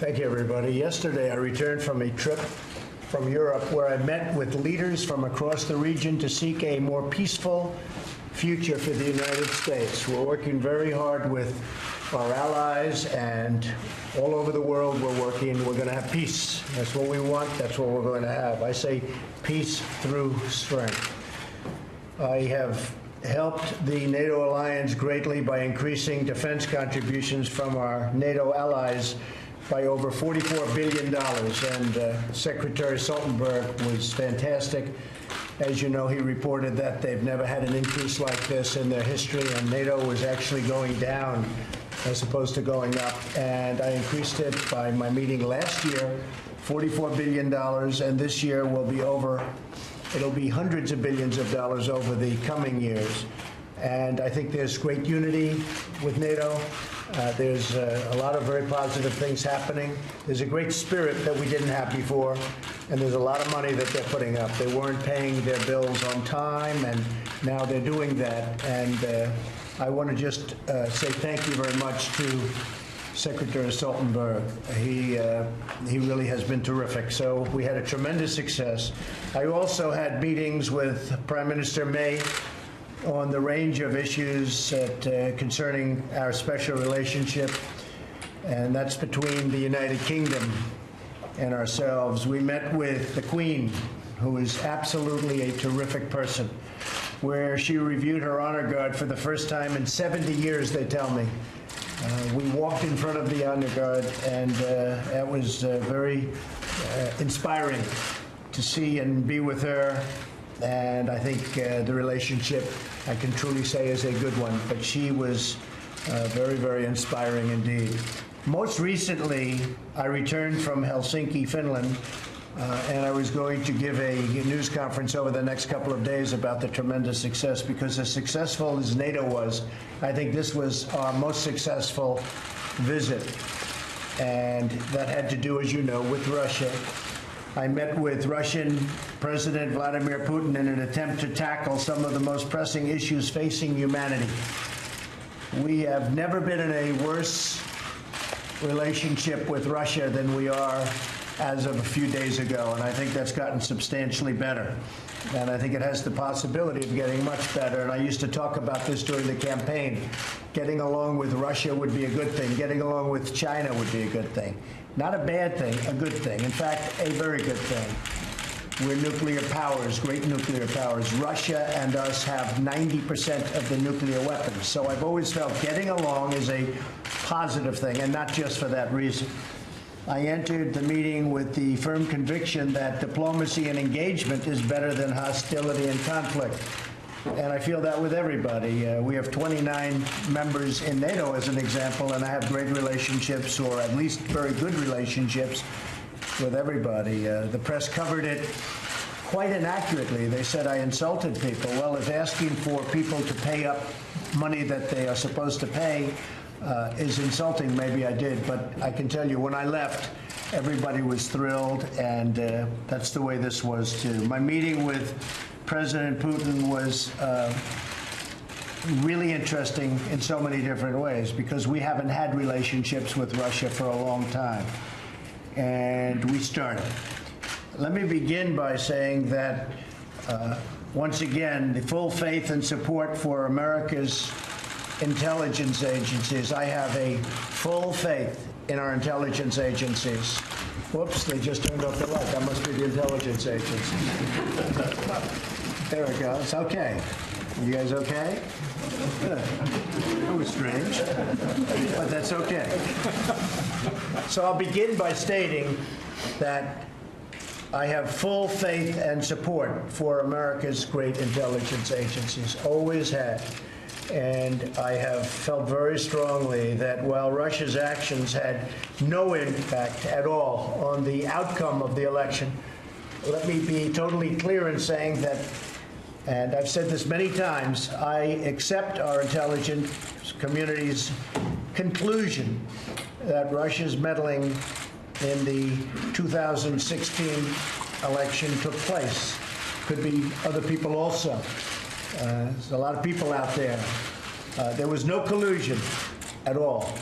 Thank you, everybody. Yesterday, I returned from a trip from Europe where I met with leaders from across the region to seek a more peaceful future for the United States. We're working very hard with our allies, and all over the world we're working. We're going to have peace. That's what we want. That's what we're going to have. I say peace through strength. I have helped the NATO alliance greatly by increasing defense contributions from our NATO allies by over $44 billion, and Secretary Stoltenberg was fantastic. As you know, he reported that they've never had an increase like this in their history, and NATO was actually going down as opposed to going up. And I increased it by my meeting last year, $44 billion, and this year will be it'll be hundreds of billions of dollars over the coming years. And I think there's great unity with NATO. There's a lot of very positive things happening. There's a great spirit that we didn't have before, and there's a lot of money that they're putting up. They weren't paying their bills on time, and now they're doing that. And I want to just say thank you very much to Secretary Stoltenberg. He really has been terrific. So we had a tremendous success. I also had meetings with Prime Minister May on the range of issues concerning our special relationship, and that's between the United Kingdom and ourselves. We met with the Queen, who is absolutely a terrific person, where she reviewed her honor guard for the first time in 70 years, they tell me. We walked in front of the honor guard, and that was very inspiring to see and be with her. And I think the relationship, I can truly say, is a good one. But she was very, very inspiring indeed. Most recently, I returned from Helsinki, Finland, and I was going to give a news conference over the next couple of days about the tremendous success, because as successful as NATO was, I think this was our most successful visit. And that had to do, as you know, with Russia. I met with Russian President Vladimir Putin in an attempt to tackle some of the most pressing issues facing humanity. We have never been in a worse relationship with Russia than we are as of a few days ago, and I think that's gotten substantially better. And I think it has the possibility of getting much better. And I used to talk about this during the campaign. Getting along with Russia would be a good thing. Getting along with China would be a good thing. Not a bad thing, a good thing. In fact, a very good thing. We're nuclear powers, great nuclear powers. Russia and us have 90% of the nuclear weapons. So I've always felt getting along is a positive thing, and not just for that reason. I entered the meeting with the firm conviction that diplomacy and engagement is better than hostility and conflict. And I feel that with everybody. We have 29 members in NATO, as an example, and I have great relationships, or at least very good relationships, with everybody. The press covered it quite inaccurately. They said I insulted people. Well, if asking for people to pay up money that they are supposed to pay is insulting, maybe I did. But I can tell you, when I left, everybody was thrilled, and that's the way this was, too. My meeting with President Putin was really interesting in so many different ways, because we haven't had relationships with Russia for a long time, and we started. Let me begin by saying that, once again, the full faith and support for America's intelligence agencies. I have a full faith in our intelligence agencies. Whoops, they just turned off the light. That must be the intelligence agency. There it goes. Okay. You guys okay? Good. That was strange, but that's okay. So I'll begin by stating that I have full faith and support for America's great intelligence agencies. Always had. And I have felt very strongly that while Russia's actions had no impact at all on the outcome of the election, let me be totally clear in saying that, and I've said this many times, I accept our intelligence community's conclusion that Russia's meddling in the 2016 election took place. Could be other people also. There's a lot of people out there. There was no collusion at all.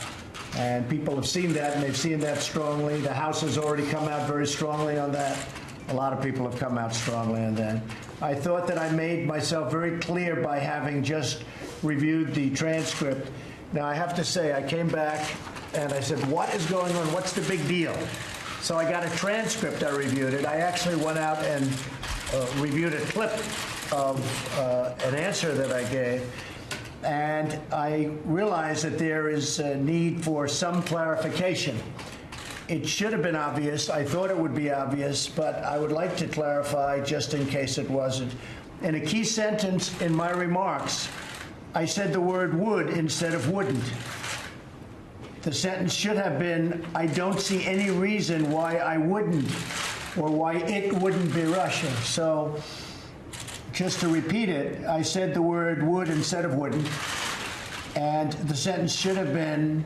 And people have seen that, and they've seen that strongly. The House has already come out very strongly on that. A lot of people have come out strongly on that. I thought that I made myself very clear by having just reviewed the transcript. Now, I have to say, I came back and I said, what is going on? What's the big deal? So I got a transcript, I reviewed it. I actually went out and reviewed a clip of an answer that I gave. And I realized that there is a need for some clarification. It should have been obvious. I thought it would be obvious, but I would like to clarify just in case it wasn't. In a key sentence in my remarks, I said the word would instead of wouldn't. The sentence should have been, I don't see any reason why I wouldn't, or why it wouldn't be Russia. So just to repeat it, I said the word would instead of wouldn't, and the sentence should have been,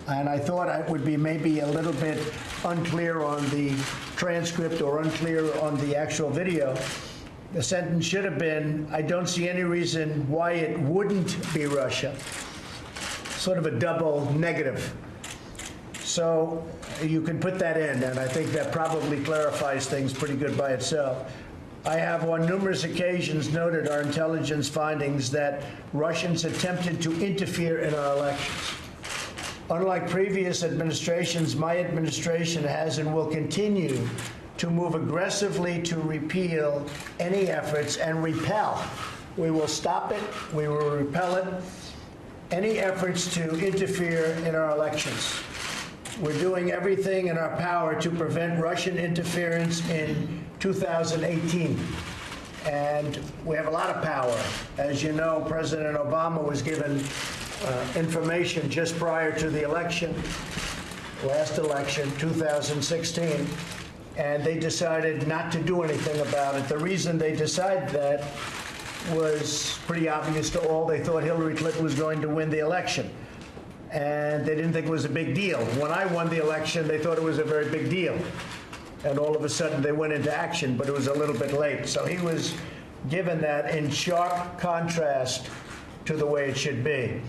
and I thought it would be maybe a little bit unclear on the transcript or unclear on the actual video. The sentence should have been, I don't see any reason why it wouldn't be Russia. Sort of a double negative. So you can put that in, and I think that probably clarifies things pretty good by itself. I have on numerous occasions noted our intelligence findings that Russians attempted to interfere in our elections. Unlike previous administrations, my administration has and will continue to move aggressively to repeal any efforts and repel. We will stop it, we will repel it, any efforts to interfere in our elections. We're doing everything in our power to prevent Russian interference in 2018. And we have a lot of power. As you know, President Obama was given information just prior to the election, last election, 2016, and they decided not to do anything about it. The reason they decided that was pretty obvious to all. They thought Hillary Clinton was going to win the election, and they didn't think it was a big deal. When I won the election, they thought it was a very big deal, and all of a sudden they went into action, but it was a little bit late. So he was given that in sharp contrast to the way it should be.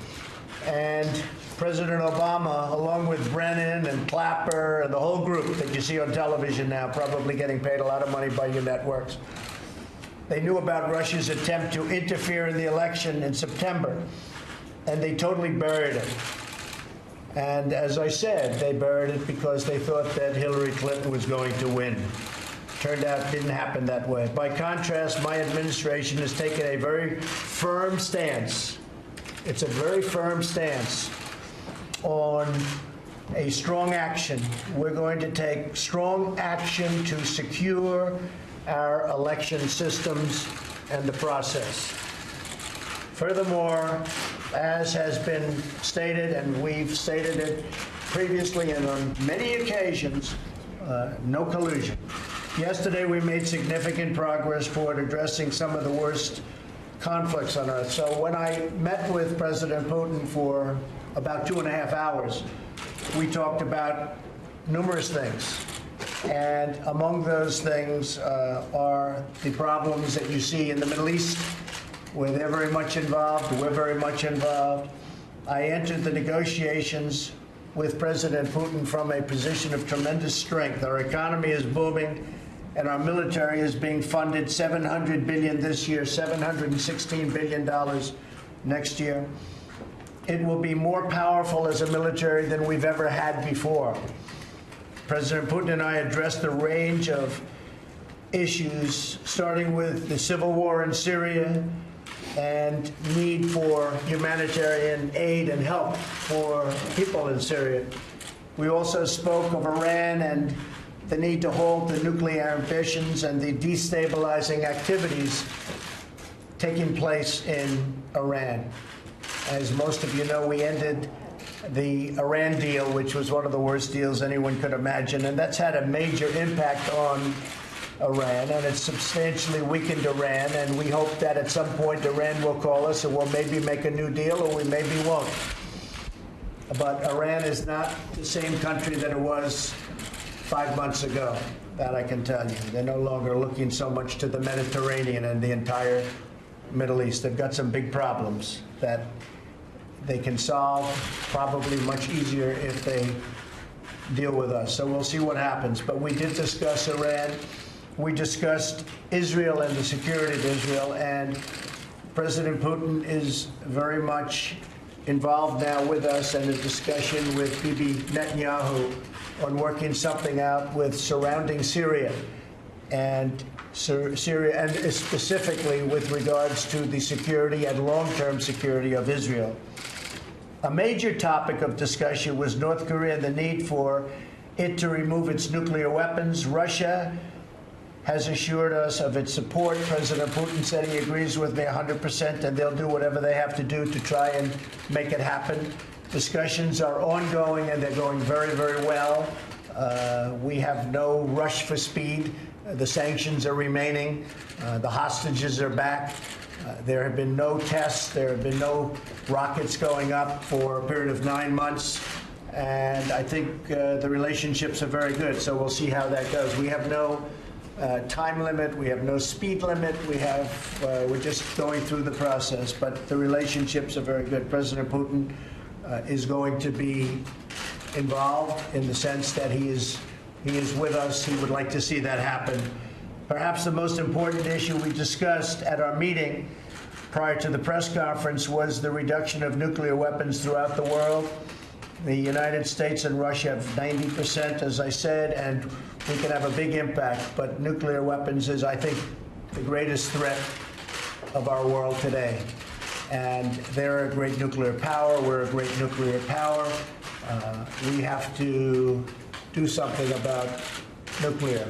And President Obama, along with Brennan and Clapper and the whole group that you see on television now, probably getting paid a lot of money by your networks, they knew about Russia's attempt to interfere in the election in September, and they totally buried it. And as I said, they buried it because they thought that Hillary Clinton was going to win. Turned out it didn't happen that way. By contrast, my administration has taken a very firm stance. It's a very firm stance on a strong action. We're going to take strong action to secure our election systems and the process. Furthermore, as has been stated, and we've stated it previously and on many occasions, no collusion. Yesterday, we made significant progress toward addressing some of the worst conflicts on Earth. So when I met with President Putin for about 2.5 hours, we talked about numerous things. And among those things are the problems that you see in the Middle East, where they're very much involved, we're very much involved. I entered the negotiations with President Putin from a position of tremendous strength. Our economy is booming, and our military is being funded $700 billion this year, $716 billion next year. It will be more powerful as a military than we've ever had before. President Putin and I addressed a range of issues, starting with the civil war in Syria and need for humanitarian aid and help for people in Syria. We also spoke of Iran and the need to halt the nuclear ambitions and the destabilizing activities taking place in Iran. As most of you know, we ended the Iran deal, which was one of the worst deals anyone could imagine, and that's had a major impact on Iran, and it's substantially weakened Iran, and we hope that at some point Iran will call us and we'll maybe make a new deal, or we maybe won't. But Iran is not the same country that it was 5 months ago, that I can tell you. They're no longer looking so much to the Mediterranean and the entire Middle East. They've got some big problems that they can solve probably much easier if they deal with us. So we'll see what happens. But we did discuss Iran. We discussed Israel and the security of Israel. And President Putin is very much involved now with us in a discussion with Bibi Netanyahu on working something out with surrounding Syria and specifically with regards to the security and long-term security of Israel. A major topic of discussion was North Korea and the need for it to remove its nuclear weapons. Russia has assured us of its support. President Putin said he agrees with me 100%, and they'll do whatever they have to do to try and make it happen. Discussions are ongoing, and they're going very, very well. We have no rush for speed. The sanctions are remaining. The hostages are back. There have been no tests. There have been no rockets going up for a period of 9 months. And I think the relationships are very good. So we'll see how that goes. We have no time limit. We have no speed limit. We're just going through the process. But the relationships are very good. President Putin is going to be involved in the sense that he is with us. He would like to see that happen. Perhaps the most important issue we discussed at our meeting prior to the press conference was the reduction of nuclear weapons throughout the world. The United States and Russia have 90%, as I said, and we can have a big impact. But nuclear weapons is, I think, the greatest threat of our world today. And they're a great nuclear power. We're a great nuclear power. We have to do something about nuclear.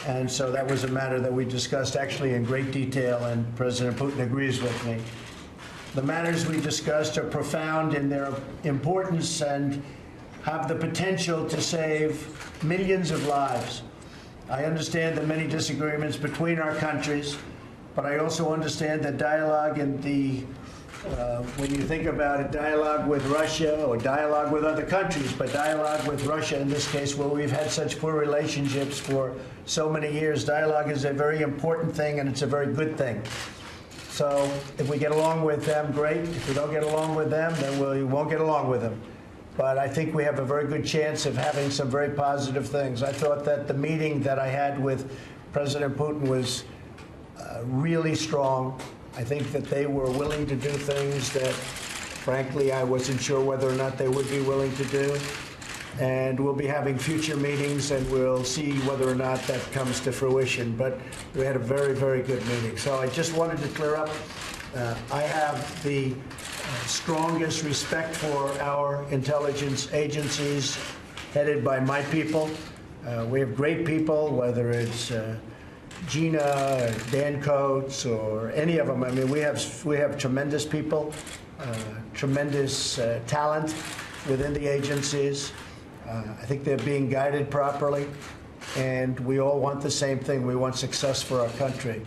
And so that was a matter that we discussed actually in great detail, and President Putin agrees with me. The matters we discussed are profound in their importance and have the potential to save millions of lives. I understand the many disagreements between our countries, but I also understand that dialogue and when you think about it, dialogue with Russia or dialogue with other countries, but dialogue with Russia in this case, where we've had such poor relationships for so many years, dialogue is a very important thing, and it's a very good thing. So if we get along with them, great. If we don't get along with them, then we won't get along with them. But I think we have a very good chance of having some very positive things. I thought that the meeting that I had with President Putin was really strong. I think that they were willing to do things that, frankly, I wasn't sure whether or not they would be willing to do. And we'll be having future meetings, and we'll see whether or not that comes to fruition. But we had a very, very good meeting. So I just wanted to clear up. I have the strongest respect for our intelligence agencies headed by my people. We have great people, whether it's Gina, or Dan Coates, or any of them. I mean, we have tremendous people, tremendous talent within the agencies. I think they're being guided properly, and we all want the same thing. We want success for our country.